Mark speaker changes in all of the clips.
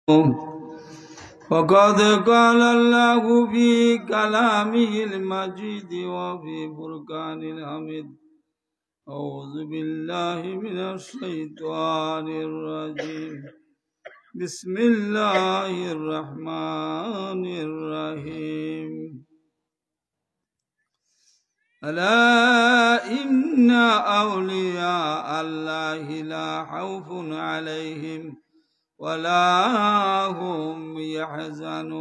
Speaker 1: وقد قال الله في كلامه المجيد وفي فرقان الحميد أعوذ بالله من الشيطان الرجيم بسم الله الرحمن الرحيم ألا إن أولياء الله لا خوف عليهم ولا هم يحزنون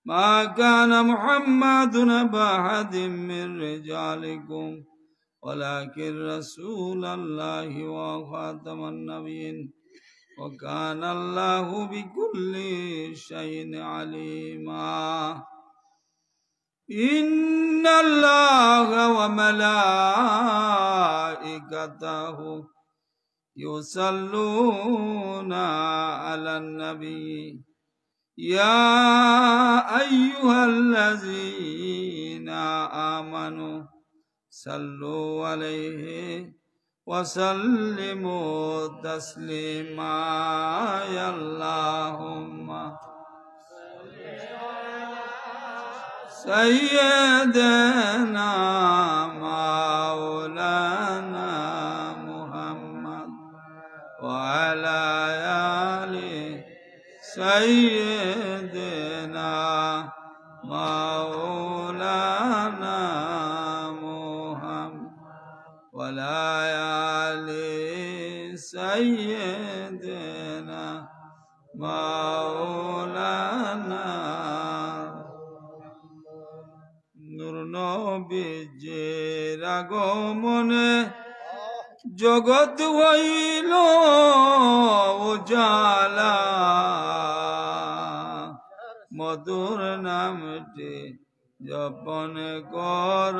Speaker 1: ما كان محمد أبا أحد من رجالكم ولكن رسول الله وخاتم النبيين وكان الله بكل شيء عليما إن الله وملائكته يصلون على النبي يا أيها الذين آمنوا صلوا عليه وسلموا تسليما يا اللهم سيدنا مولانا محمد وعلى آل سيدنا مولانا محمد وعلى آل سيدنا مولانا নবীজির আগমনে জগৎ হইল উজালা মধুর নামটি জপন কর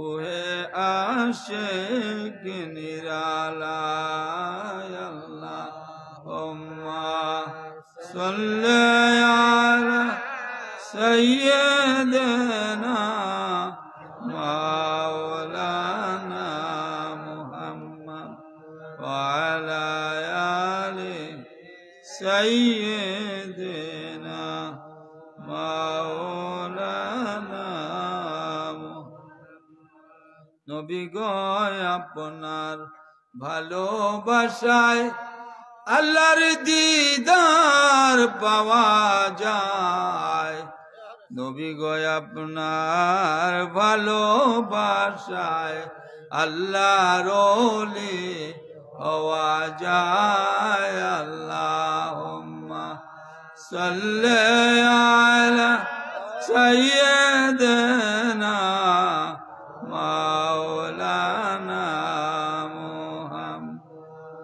Speaker 1: উহে আশিক নিরালা আল্লাহুম্মা সাল্লি আলা سيدنا مولانا محمد وعلى آل سيدنا مولانا নবী গো আপনার ভালোবাসায় আল্লাহর দিদার পাওয়া যায় নবী গো আপনার ভালোবাসায় আল্লাহর ওলি হওয়া যায় আল্লাহুম্মা সাল্লি আলা সাইয়্যিদিনা মাওলানা মুহাম্মদ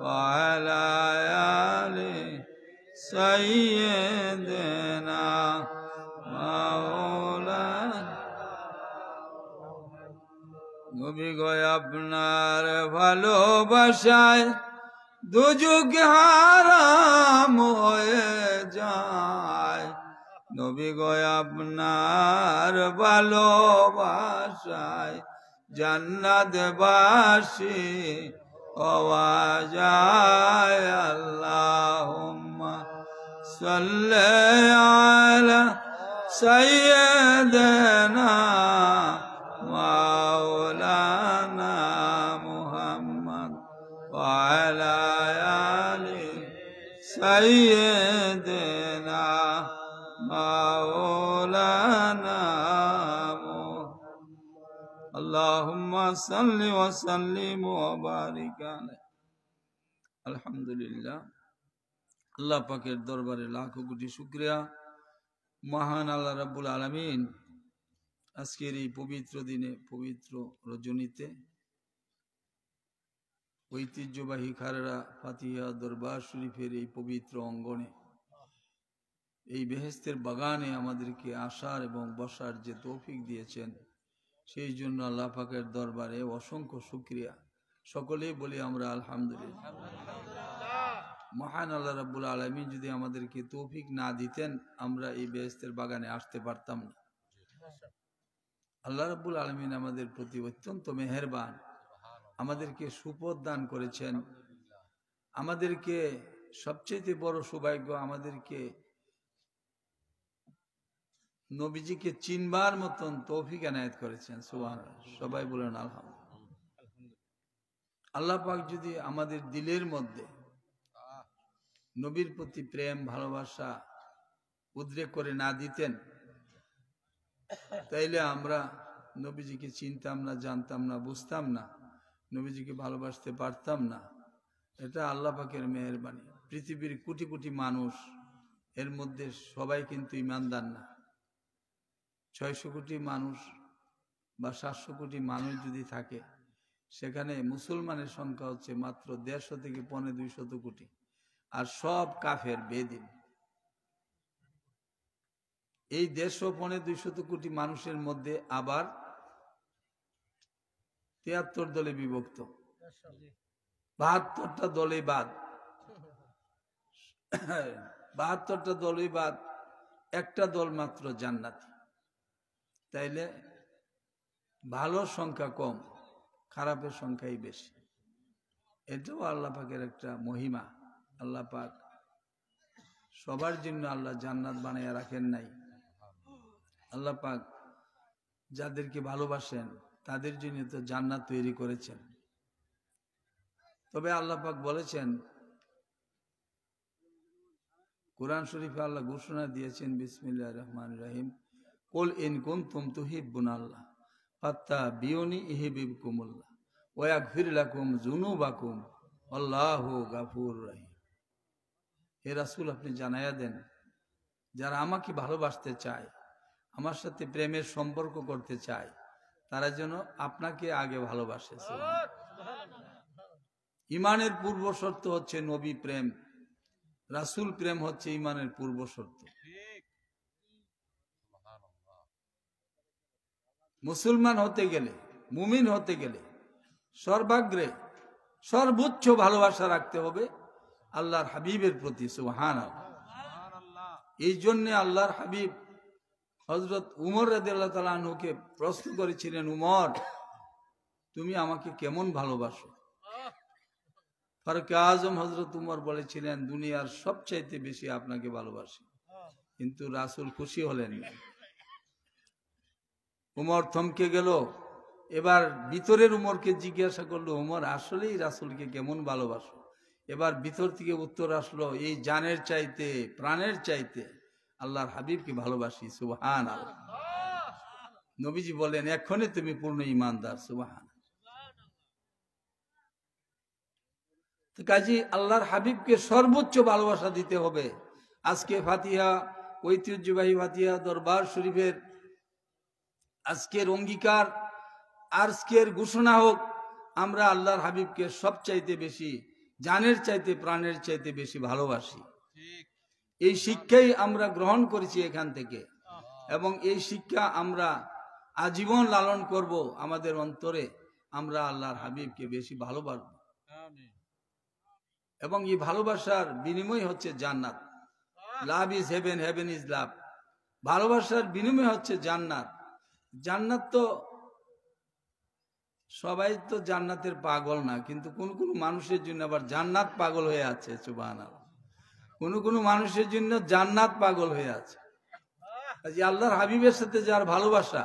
Speaker 1: ওয়া আলা আলি সাইয়্যিদিনা নবী গো আপনার ভালোবাসায় দুজক হারাম হয়ে যায় নবী গো আপনার ভালোবাসায় জান্নাতবাসী হওয়া যায় আল্লাহুম্মা সাল্লি আলা সাইয়্যিদিনা مولانا محمد وعلى آل سيدنا مولانا اللهم صل وسلم وبارك عليه আলহামদুলিল্লাহ আল্লাহ পাকের দরবারে লাখো কোটি শুকরিয়া মহান আল্লাহ রাব্বুল আলামিন আজকের এই পবিত্র দিনে পবিত্র রজনীতে ঐতিহ্যবাহী খারড়া ফাতিহা দরবার শরীফের এই পবিত্র অঙ্গনে এই বেহেশতের বাগানে আমাদেরকে আসার এবং বসার যে তৌফিক দিয়েছেন সেই জন্য আল্লাহ পাকের দরবারে অসংখ্য শুকরিয়া সকলেই বলি আমরা আলহামদুলিল্লাহ মহান আল্লাহ রাব্বুল আলামিন যদি আমাদেরকে তৌফিক না দিতেন আমরা এই বেহেশতের বাগানে আসতে পারতাম না আল্লাহ রাব্বুল আলামিন আমাদের প্রতি অত্যন্ত মেহেরবান আমাদেরকে সুপথ দান করেছেন আমাদেরকে সবচেয়ে বড় সৌভাগ্য, আমাদেরকে নবীজিকে চিনবার মতন তৌফিক এনায়েত করেছেন। সুবহানাল্লাহ, সবাই বলেন আলহামদুলিল্লাহ। আল্লাহ পাক যদি আমাদের দিলের মধ্যে নবীর প্রতি প্রেম ভালোবাসা উদ্রেক করে না দিতেন, তাইলে আমরা নবীজিকে চিনতাম না, জানতাম না, বুঝতাম না, নবীজিকে ভালোবাসতে পারতাম না। এটা আল্লাহ পাকের মেহেরবানি। পৃথিবীর কোটি কোটি মানুষ, এর মধ্যে সবাই কিন্তু ইমানদার না। 600 কোটি মানুষ বা 700 কোটি মানুষ যদি থাকে, সেখানে মুসলমানের সংখ্যা হচ্ছে মাত্র 150 থেকে 200 কোটি, আর সব কাফের বেদিন। এই 150-200 কোটি মানুষের মধ্যে আবার 73 দলে বিভক্ত, 72টা দলে বাদ, 72টা দলই বাদ, একটা দল মাত্র জান্নাতি। তাইলে ভালো সংখ্যা কম, খারাপের সংখ্যাই বেশি। এটাও আল্লাহ পাকের একটা মহিমা। আল্লাহ পাক সবার জন্য আল্লাহ জান্নাত বানাইয়া রাখেন নাই। আল্লাহ পাক যাদেরকে ভালোবাসেন তাদের জন্য তো জান্নাত তৈরি করেছেন। তবে আল্লাহ পাক বলেছেন, কুরআন শরীফে আল্লাহ ঘোষণা দিয়েছেন, বিসমিল্লাহির রহমানির রহিম, কুল ইন কুনতুম তুহিব্বুনাল্লাহ ফাত্তাবিউনি ইউহিব্বুকুমুল্লাহ ওয়া ইয়াগফির লাকুম যুনুবাকুম আল্লাহু গাফুরুর রহিম। হে রাসূল, আপনি জানায়া দেন, যারা আমাকে ভালোবাসতে চায়, আমার সাথে প্রেমের সম্পর্ক করতে চায়, তারা যেন আপনাকে আগে ভালোবাসে। ইমানের পূর্ব শর্ত হচ্ছে নবী প্রেম, রাসূল প্রেম হচ্ছে ইমানের পূর্ব শর্ত। মুসলমান হতে গেলে, মুমিন হতে গেলে সর্বাগ্রে সর্বোচ্চ ভালোবাসা রাখতে হবে আল্লাহর হাবিবের প্রতি। সুবহানাল্লাহ। এই জন্য আল্লাহর হাবিব হযরত উমর রাদিয়াল্লাহু তাআলা আনহুকে প্রশ্ন করেছিলেন, উমর, তুমি আমাকে কেমন ভালোবাসো? ফারুক আজম হযরত উমর বলেছিলেন, দুনিয়ার সবচাইতে বেশি আপনাকে ভালোবাসি। কিন্তু রাসূল খুশি হলেন না। উমর থমকে গেল। এবার ভিতরের উমরকে জিজ্ঞাসা করলো, উমর, আসলেই রাসূলকে কেমন ভালোবাসো? এবার ভিতর থেকে উত্তর আসলো, এই জানের চাইতে, প্রাণের চাইতে আল্লাহর হাবিবকে ভালোবাসি। সুবহানাল্লাহ। নবীজি বলেন, এখনই তুমি পূর্ণ ঈমানদার। সুবহানাল্লাহ। তো কাজী আল্লাহর হাবিবকে সর্বোচ্চ ভালোবাসা দিতে হবে। আজকে ফাতিহা, ঐতিহ্যবাহী ফাতিহা দরবার শরীফের আজকের অঙ্গীকার, আজকের ঘোষণা হোক, আমরা আল্লাহর হাবিবকে সবচাইতে বেশি, জানের চাইতে, প্রাণের চাইতে বেশি ভালোবাসি। এই শিক্ষাই আমরা গ্রহণ করেছি এখান থেকে, এবং এই শিক্ষা আমরা আজীবন লালন করব আমাদের অন্তরে। আমরা আল্লাহর হাবিবকে বেশি ভালোবাসব, এবং এই ভালোবাসার বিনিময় হচ্ছে জান্নাত। Love is haven, haven is love. ভালোবাসার বিনিময় হচ্ছে জান্নাত। জান্নাত তো সবাই তো জান্নাতের পাগল না, কিন্তু কোন কোন মানুষের জন্য আবার জান্নাত পাগল হয়ে আছে। সুবহানাল্লাহ। কোন কোন মানুষের জন্য জান্নাত পাগল হয়ে আছে। আল্লাহর হাবিবের সাথে যার ভালোবাসা,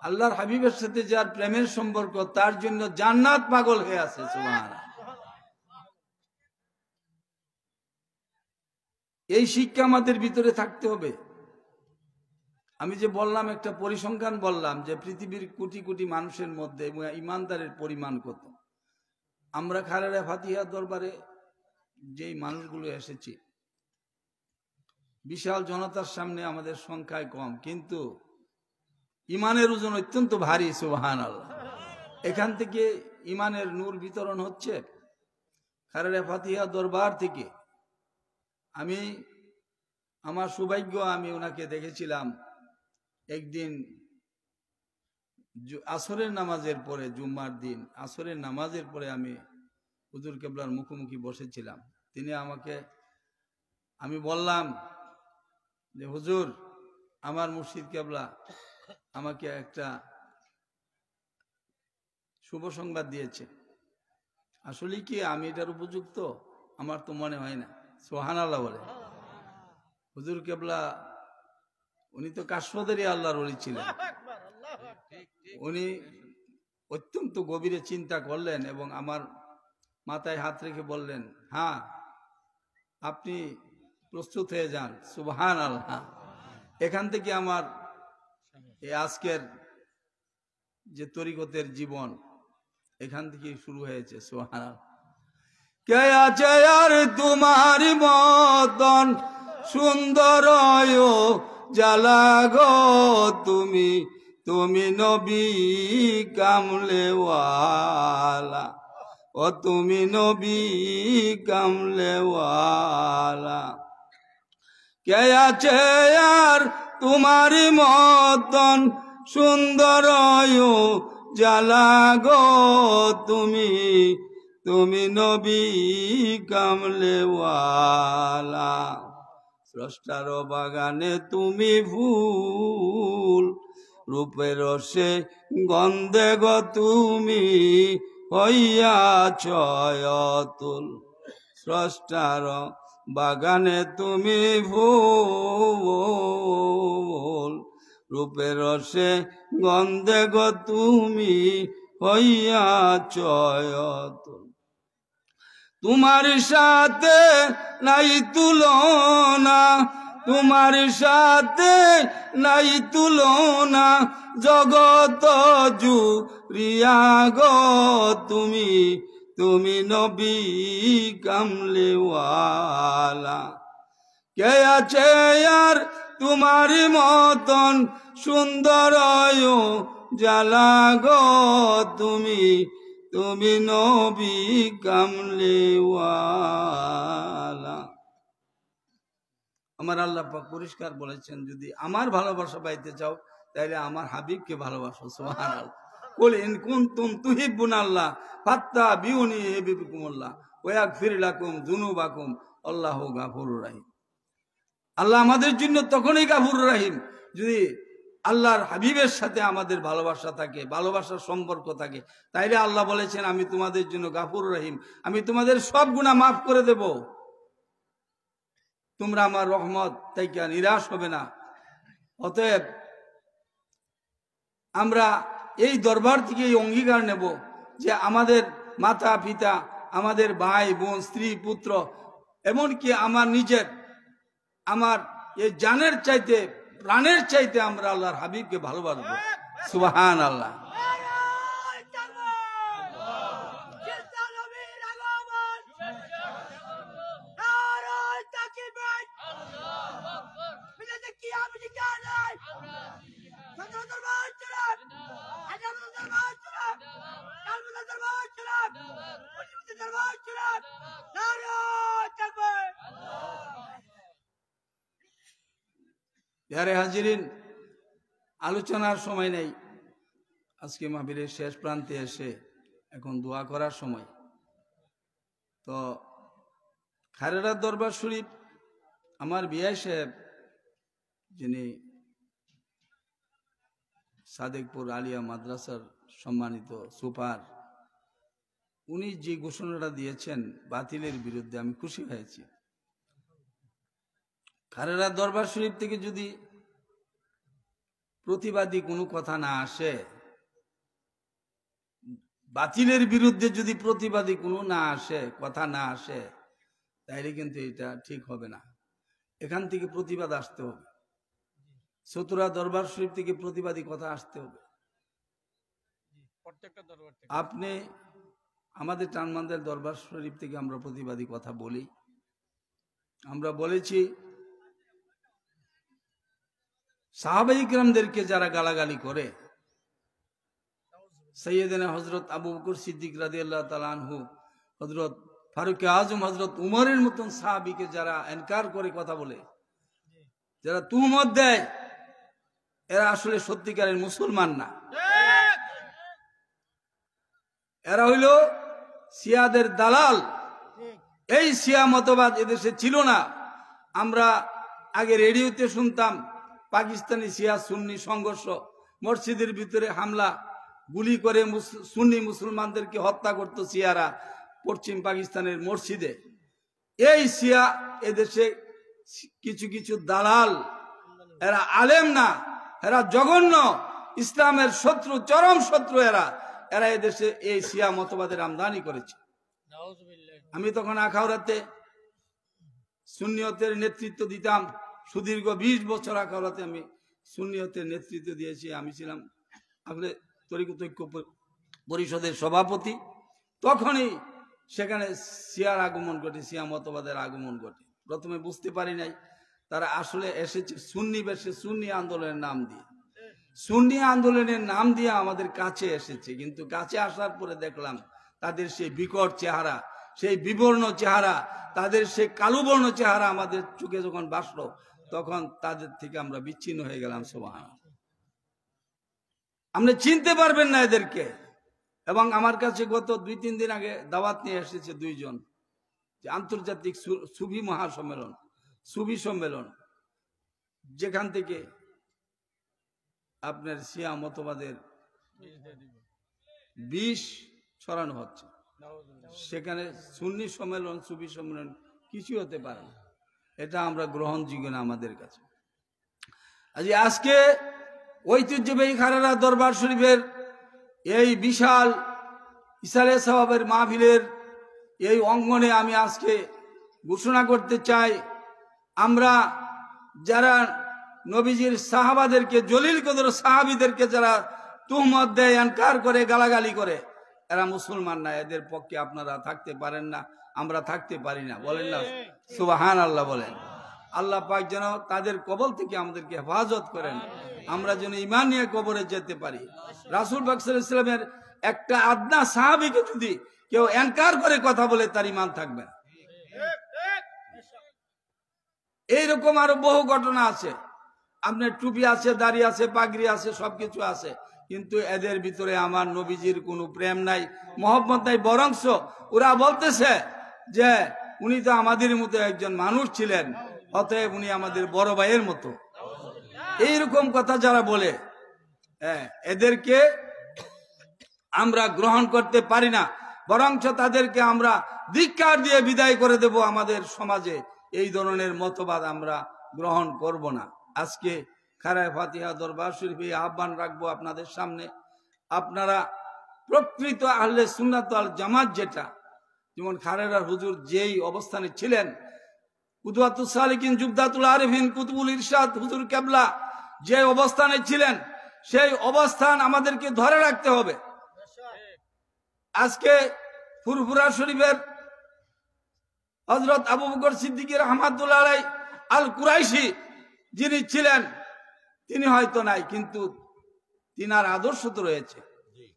Speaker 1: আল্লাহর হাবিবের সাথে যার প্রেমের সম্পর্ক, তার জন্য জান্নাত পাগল হয়ে আছে। সুবহানাল্লাহ। এই শিক্ষা আমাদের ভিতরে থাকতে হবে। আমি যে বললাম, একটা পরিসংখ্যান বললাম, যে পৃথিবীর কোটি কোটি মানুষের মধ্যে ইমানদারের পরিমাণ কত। আমরা খালেদা ফাতিহা দরবারে যেই মানুষগুলো এসেছি, বিশাল জনতার সামনে আমাদের সংখ্যায় কম, কিন্তু ইমানের ওজন অত্যন্ত ভারী। সুবহানাল্লাহ। এখান থেকে ইমানের নূর বিতরণ হচ্ছে খালেদা ফাতিহা দরবার থেকে। আমি, আমার সৌভাগ্য, আমি ওনাকে দেখেছিলাম একদিন আসরের নামাজের পরে, জুম্মার দিন আসরের নামাজের পরে আমি হুজুর কেবলার মুখোমুখি বসেছিলাম। তিনি আমাকে, আমি বললাম যে, হুজুর, আমার মুর্শিদ কেবলা আমাকে একটা শুভ সংবাদ দিয়েছে। আসলে কি আমি এটার উপযুক্ত? আমার তো মনে হয় না। সুবহানাল্লাহ বলে। হুজুর কেবলা উনি তো কাশফদেরই আল্লাহর ওলি ছিলেন। উনি অত্যন্ত গভীরে চিন্তা করলেন এবং আমার মাথায় হাত রেখে বললেন, হ্যাঁ আপনি প্রস্তুত হয়ে যান। সুবহানাল্লাহ। এখান থেকে আমার এই আজকের যে তরিকতের জীবন এখান থেকে শুরু হয়েছে। সুবহানাল্লাহ। কে আছে আর তোমার মতন সুন্দর জালাগো তুমি, তুমি নবী কামলেওয়ালা, ও তুমি নবী কামলেওয়ালা। কে আছে আর তোমার মতন সুন্দর জালাগো তুমি, তুমি নবী কামলেওয়ালা। স্রষ্টার বাগানে তুমি ফুল, রূপের রসে গন্ধে গো তুমি হইয়াছ অতুল। স্রষ্টার বাগানে তুমি ফুল, রূপের রসে গন্ধে গো তুমি হইয়াছ অতুল। তোমার সাথে নাই তুলনা, তোমার সাথে নাই তুলনা, জগত জুড়িয়া গো তুমি, তুমি নবী কামলেওয়ালা। কে আছে আর তোমার মতন সুন্দর জালা গো তুমি, তুমি নবী কামলেওয়ালা। আমার আল্লাহ পাক পরিষ্কার বলেছেন, যদি আমার ভালোবাসা পাইতে চাও তাহলে আমার হাবিবকে ভালোবাসো। সুবহানাল্লাহ। কুল ইন কুনতুম তুহিব্বুনাল্লাহ ফাত্তাবিউনি ইউহিব্বুকুমুল্লাহ ওয়া ইয়াগফির লাকুম যুনুবাকুম আল্লাহু গাফুরুর রহিম। আল্লাহ আমাদের জন্য তখনই গাফুরুর রহিম যদি আল্লাহর হাবিবের সাথে আমাদের ভালোবাসা থাকে, ভালোবাসার সম্পর্ক থাকে। তাইলে আল্লাহ বলেছেন আমি তোমাদের জন্য গাফুর রহিম, আমি তোমাদের সব গুনাহ মাফ করে দেব, তোমরা আমার রহমত থেকে নিরাশ হবে না। অতএব আমরা এই দরবার থেকে এই অঙ্গীকার নেব যে আমাদের মাতা পিতা, আমাদের ভাই বোন, স্ত্রী পুত্র, এমনকি আমার নিজের, আমার এই জানের চাইতে, প্রাণের চাইতে আমরা আল্লাহর হাবিবকে ভালোবাসবো। সুবহানাল্লাহ। ইয়ারে হাজিরিন, আলোচনার সময় নেই। আজকে মাহফিলের শেষ প্রান্তে এসে এখন দোয়া করার সময়। তো খায়রাত দরবার শরীফ, আমার বিআই সাহেব যিনি সাদেকপুর আলিয়া মাদ্রাসার সম্মানিত সুপার, উনি যে ঘোষণাটা দিয়েছেন বাতিলের বিরুদ্ধে, আমি খুশি হয়েছি। খায়রাত দরবার শরীফ থেকে যদি প্রতিবাদী কোনো কথা না আসে, বাতিলের বিরুদ্ধে যদি প্রতিবাদী কোনো না আসে, কথা না আসে, তাইলে কিন্তু এটা ঠিক হবে না। এখান থেকে প্রতিবাদ আসতে হবে, চতুরা দরবার শরীফ থেকে প্রতিবাদী কথা আসতে হবে। আপনি আমাদের টানমান্দের দরবার শরীফ থেকে আমরা প্রতিবাদী কথা বলি। আমরা বলেছি সাহাবায়ে কিরামদেরকে যারা গালাগালি করে, সৈয়দনা হযরত আবু বকর সিদ্দিক রাদিয়াল্লাহু তাআলা আনহু, হযরত ফারুক আজম, হযরত উমরের মতন সাহাবীকে যারা ইনকার করে কথা বলে, যারা তুহমত দেয়, এরা আসলে সত্যিকারের মুসলমান না। এরা হইল শিয়াদের দালাল। এই শিয়া মতবাদ এদেশে ছিল না। আমরা আগে রেডিওতে শুনতাম পাকিস্তানি শিয়া সুন্নি সংঘর্ষ, মসজিদের ভিতরে হামলা, গুলি করে সুন্নি মুসলমানদেরকে হত্যা করত শিয়ারা। পশ্চিম পাকিস্তানের মসজিদে। এই শিয়া এদেশে কিছু কিছু দালাল, এরা আলেম না, এরা জঘন্য ইসলামের শত্রু, চরম শত্রু। এরা এদেশে এই শিয়া মতবাদের আমদানি করেছে। আমি তখন আখাউড়াতে সুন্নিয়তের নেতৃত্ব দিতাম, সুদীর্ঘ 20 বছর আখাউড়াতে আমি সুন্নিয়তের নেতৃত্ব দিয়েছি। আমি ছিলাম আসলে তরিকত ঐক্য পরিষদের সভাপতি। তখনই সেখানে শিয়ার আগমন ঘটে, শিয়া মতবাদের আগমন ঘটে। প্রথমে বুঝতে পারি নাই, তারা আসলে এসেছে সুন্নি বেশে, সুন্নি আন্দোলনের নাম দিয়ে, সুন্নি আন্দোলনের নাম দিয়ে আমাদের কাছে এসেছে। কিন্তু কাছে আসার পরে দেখলাম তাদের সেই বিকট চেহারা, সেই বিবর্ণ চেহারা, তাদের সেই কালুবর্ণ চেহারা আমাদের চোখে যখন ভাসলো, তখন তাদের থেকে আমরা বিচ্ছিন্ন হয়ে গেলাম। সুবহানাল্লাহ। আপনি চিনতে পারবেন না এদেরকে। এবং আমার কাছে গত 2-3 দিন আগে দাওয়াত নিয়ে এসেছে 2 জন, যে আন্তর্জাতিক সুফি মহাসম্মেলন, সুফি সম্মেলন, যেখান থেকে আপনার শিয়া মতবাদের বিষ ছড়ানো হচ্ছে। সেখানে সুন্নি সম্মেলন, সুফি সম্মেলন কিছু হতে পারে না। এটা আমরা গ্রহণযোগ্য না আমাদের কাছে। আজকে ঐতিহ্যবাহী খারেরা দরবার শরীফের এই বিশাল ইসালে সাওয়াবের মাহফিলের এই অঙ্গনে আমি আজকে ঘোষণা করতে চাই, আমরা যারা নবীজির সাহাবাদেরকে, জলিল কদর সাহাবীদেরকে যারা তুহমত দেয়, ইনকার করে, গালাগালি করে, এরা মুসলমান না। এদের পক্ষে আপনারা থাকতে পারেন না, আমরা থাকতে পারি না। বলেন না সুবহানাল্লাহ বলেন। আল্লাহ পাক যেন তাদের কবল থেকে আমাদেরকে হেফাজত করেন, আমরা যেন ঈমান নিয়ে কবরে যেতে পারি। রাসূল পাক সাল্লাল্লাহু আলাইহি ওয়াসাল্লামের একটা আদনা সাহাবীকে যদি কেউ ইনকার করে কথা বলে, তার ঈমান থাকবে না। এইরকম আরো বহু ঘটনা আছে। আপনার টুপি আছে, দাড়ি আছে, পাগড়ি আছে, সবকিছু আছে, কিন্তু এদের ভিতরে আমার নবীজির কোনো প্রেম নাই, মহব্বত নাই। বরংস ওরা বলতেছে যে উনি তো আমাদের মতো একজন মানুষ ছিলেন, অতএব উনি আমাদের বড় ভাইয়ের মতো। এইরকম কথা যারা বলে, এদেরকে আমরা গ্রহণ করতে পারি না, বরঞ্চ তাদেরকে আমরা ধিক্কার দিয়ে বিদায় করে দেব আমাদের সমাজে। এই ধরনের মতবাদ আমরা গ্রহণ করব না। আজকে খারায় ফাতিহা দরবার শরীফে আহ্বান রাখবো আপনাদের সামনে, আপনারা প্রকৃত আহলে সুন্নাত ওয়াল জামাত, যেটা যেমন খারেরার হুজুর যেই অবস্থানে ছিলেন, কুদওয়াতুস সালিকিন, জুবদাতুল আরিফিন, কুতুবুল ইরশাদ হুজুর কেবলা যে অবস্থানে ছিলেন, সেই অবস্থান আমাদেরকে ধরে রাখতে হবে। আজকে ফুরফুরা শরীফের হযরত আবু বকর সিদ্দিক রাহমাতুল্লাহ আলাইহি আল কুরাইশি যিনি ছিলেন, তিনি হয়তো নাই, কিন্তু তিনার আদর্শ তো রয়েছে।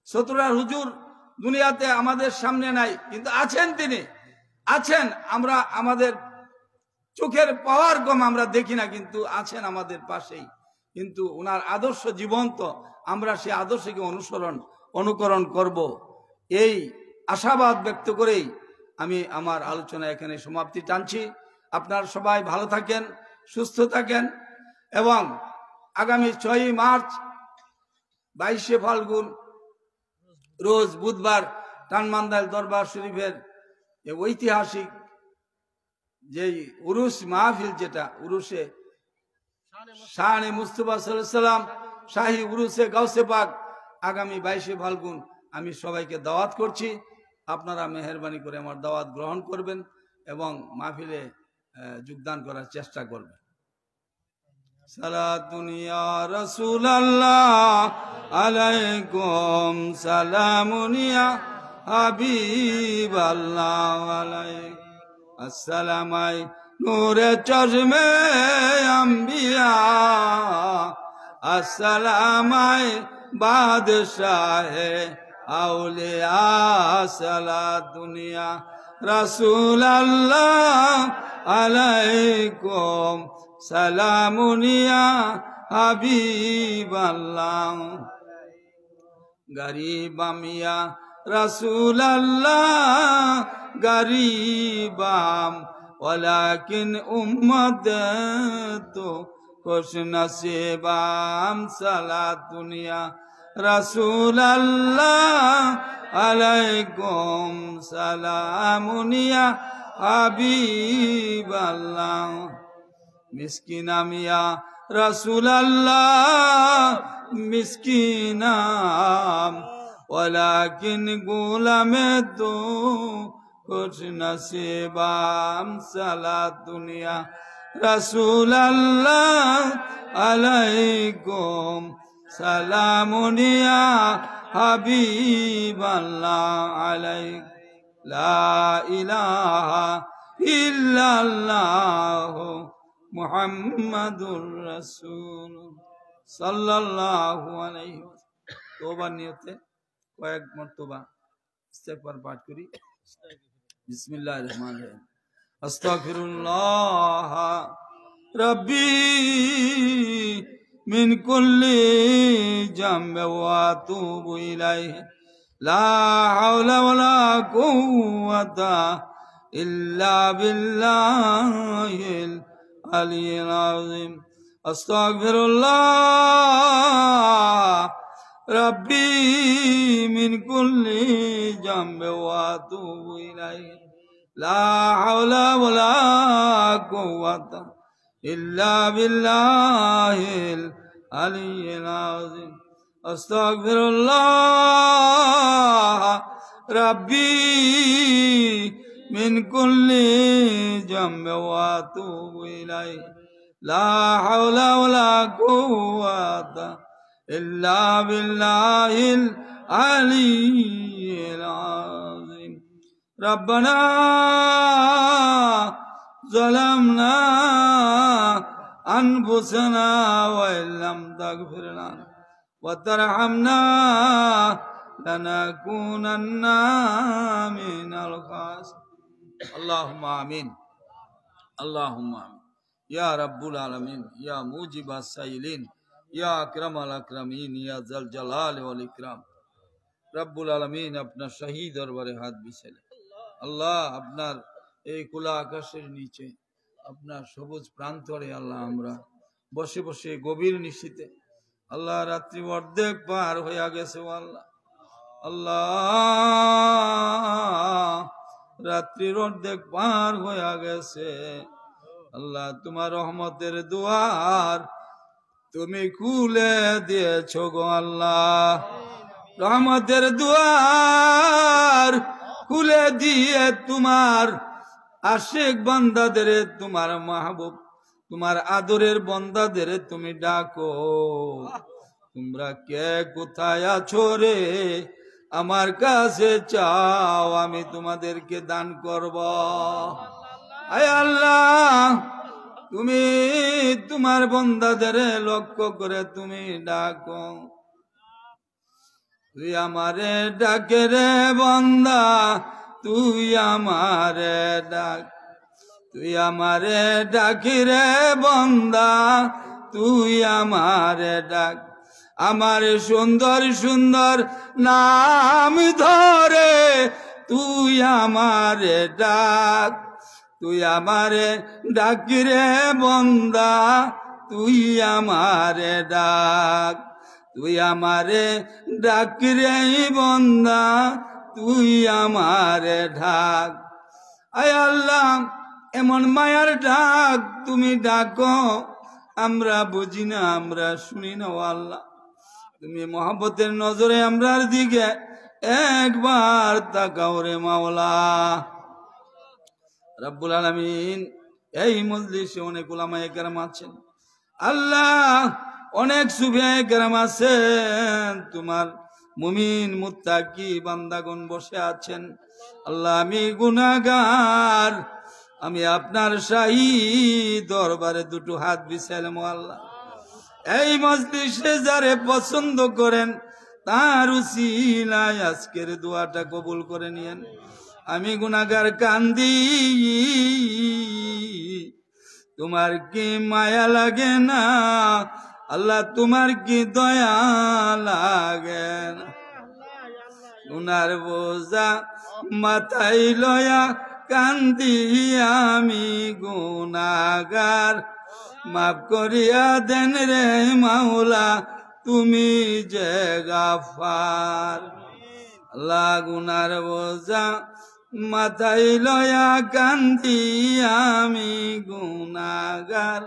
Speaker 1: সতরার হুজুর দুনিয়াতে আমাদের সামনে নাই, কিন্তু আছেন, তিনি আছেন। আমরা আমাদের চোখের পাওয়ার কম, আমরা দেখি না, কিন্তু আছেন আমাদের পাশেই। কিন্তু ওনার আদর্শ জীবন্ত, আমরা সেই আদর্শকে অনুকরণ করব, এই আশাবাদ ব্যক্ত করেই আমি আমার আলোচনা এখানে সমাপ্তি টানছি। আপনারা সবাই ভালো থাকেন, সুস্থ থাকেন, এবং আগামী 6 মার্চ 22শে ফাল্গুন রোজ বুধবার টানমান্দাইল দরবার শরীফের ঐতিহাসিক যেই উরুস মাহফিল, যেটা উরুসে শানে মুস্তাফা সাল্লাল্লাহু আলাইহি সাল্লাম, শাহী উরুসে গাউসে পাক, আগামী 22শে ফাল্গুন আমি সবাইকে দাওয়াত করছি। আপনারা মেহেরবানি করে আমার দাওয়াত গ্রহণ করবেন এবং মাহফিলে যোগদান করার চেষ্টা করবেন। সালাতুন ইয়া রাসূলুল্লাহ আলাইকুম, সালামুন ইয়া হাবিবাল্লাহ আলাইকুম, আসসালামাই নূরে চশমে আম্বিয়া, আসসালামাই বাদশাহে আউলিয়া, সালাতুন ইয়া রাসূলুল্লাহ আলাইকুম, সালামুন ইয়া হাবিবাল্লাহ, গরীবাম ইয়া রাসূলুল্লাহ, গরীবাম ওয়ালাকিন উম্মত তো খুশ নসিবাম, সালাতুন ইয়া রাসূলুল্লাহ আলাইকুম সালামুন ইয়া হাবিবাল্লাহ মিসকিনাম ইয়া রাসূলুল্লাহ মিসকিনাম ওয়ালাকিন গুলামে তো খুশ নসিবাম সালাত দুনিয়া রাসূলুল্লাহ আলাইকুম সালামুন ইয়া হাবিবাল্লাহ আলাইক লা ইলাহা ইল্লাল্লাহ মুহাম্মাদুর রাসূল সাল্লাল্লাহু আলাইহি ওয়াসাল্লাম। তওবার নিয়তে কয়েক মর্তবা ইস্তেগফার পাঠ করি। বিসমিল্লাহির রহমানির রহিম। আস্তাগফিরুল্লাহ রাব্বি মিন কুল্লি জামবি ওয়া আতুবু ইলাইহি লা হাওলা ওয়ালা কুওয়াতা ইল্লা বিল্লাহিল আলিয়্যিল আযীম। আস্তাগফিরুল্লাহ রাব্বি মিন কুল্লি জামবি ওয়া আতুবু ইলাইহি লা হাওলা ওয়ালা কুওয়াতা ইল্লা বিল্লাহিল আলিয়্যিল আযীম। আস্তাগফিরুল্লাহ রাব্বি মিন কুল্লি জামবি ওয়া আতুবু ইলাইহি লা হাওলা ওয়ালা কুওয়াতা ইল্লা বিল্লাহিল আলিয়্যিল আযীম। রব্বানা যালামনা আনফুসানা ওয়া ইল্লাম তাগফির লানা ওয়া তারহামনা লানাকুনান্না মিনাল খাসিরিন। আল্লাহুম্মা আমিন, আল্লাহুম্মা আমিন। ইয়া রাব্বুল আলামিন, ইয়া মুজিবাস সাইলিন, ইয়া আকরামাল আকরামিন, ইয়া জাল জালাল ওয়াল ইকরাম। রব্বুল আলামিন আপনার শাহী দরবারে হাত বিছাইলেন। আল্লাহ আপনার এই খোলা আকাশের নিচে আপনার সবুজ প্রান্তরে আল্লাহ আমরা বসে বসে গভীর নিশীতে আল্লাহ রাত্রি অর্ধেক পার হয়ে গেছে আল্লাহ। আল্লাহ রাত্রির অর্ধেক পার হয়ে গেছে আল্লাহ। তোমার রহমতের দুয়ার তুমি খুলে দিয়েছো গো আল্লাহ। রহমতের দুয়ার খুলে দিয়ে তোমার আশিক বান্দাদের, তোমার মাহবুব, তোমার আদরের বান্দাদের তুমি ডাকো। তোমরা কে কোথায় আছো রে, আমার কাছে চাও, আমি তোমাদেরকে দান করব। আয় আল্লাহ, তুমি তোমার বান্দাদের লক্ষ্য করে তুমি ডাকো। তুই আমারে ডাকে রে বান্দা, তুই আমারে ডাক। তুই আমারে ডাকি রে বান্দা, তুই আমারে ডাক। আমার সুন্দর সুন্দর নাম ধরে তুই আমারে ডাক। তুই আমারে ডাকি রে বান্দা, তুই আমারে ডাক। তুই আমারে ডাকি রে বান্দা, তুই আমারে ডাক। আয় আল্লাহ, এমন মায়ার ডাক তুমি ডাকো, আমরা বুঝি না, আমরা শুনি না। ও আল্লাহ, তুমি মহব্বতের নজরে আমরার দিকে একবার তাকাও রে মাওলা। রব্বুল আলামিন, এই মজলিসে অনেক উলামায়ে কেরাম আছেন আল্লাহ, অনেক সুফিয়ায়ে কেরাম আছেন, তোমার মুমিন মুত্তাকি বান্দাগণ বসে আছেন আল্লাহ। আমি গুনাহগার, আমি আপনার শাহী দরবারে দুটো হাত বিছাইলাম আল্লাহ। এই মজলিসে যারে পছন্দ করেন তার উসিলায় আজকের দোয়াটা কবুল করে নিয়েন। আমি গুনাহগার কান্দি, তোমার কি মায়া লাগে না আল্লাহ? তোমার কি দয়া লাগে না? গুনার বোঝা মাথায় লয়া কান্দি আমি গুনাহগার, মাফ করিয়া দেন রে মাওলা তুমি যে গাফার। আল্লাহ গুনার বোঝা মাথায় লয়া কান্দি আমি গুনাগার,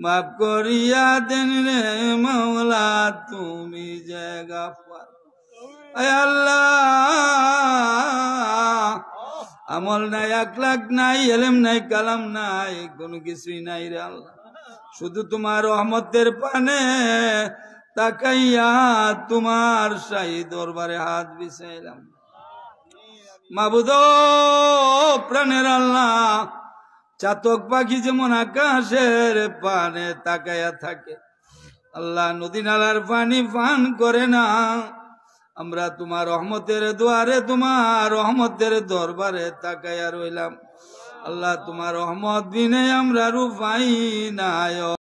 Speaker 1: মাফ করিয়া দেন রে মৌলা তুমি যে গাফার। আয় আল্লাহ, আমল নাই, আখলাক নাই, ইলম নাই, কালাম নাই, কোনো কিছুই নাই রে আল্লাহ। শুধু তোমার রহমতের পানে তাকাইয়া তোমার শাহী দরবারে হাত বিছাইলাম। মাবুদ প্রাণের আল্লাহ, চাতক পাখি যেমন আকাশের পানে তাকাইয়া থাকে, আল্লাহ নদী নালার পানি পান করে না। আমরা তোমার রহমতের দুয়ারে, তোমার রহমতের দরবারে তাকাইয়া রইলাম। আল্লাহ তোমার রহমত বিনে আমরা রূপাই নাই।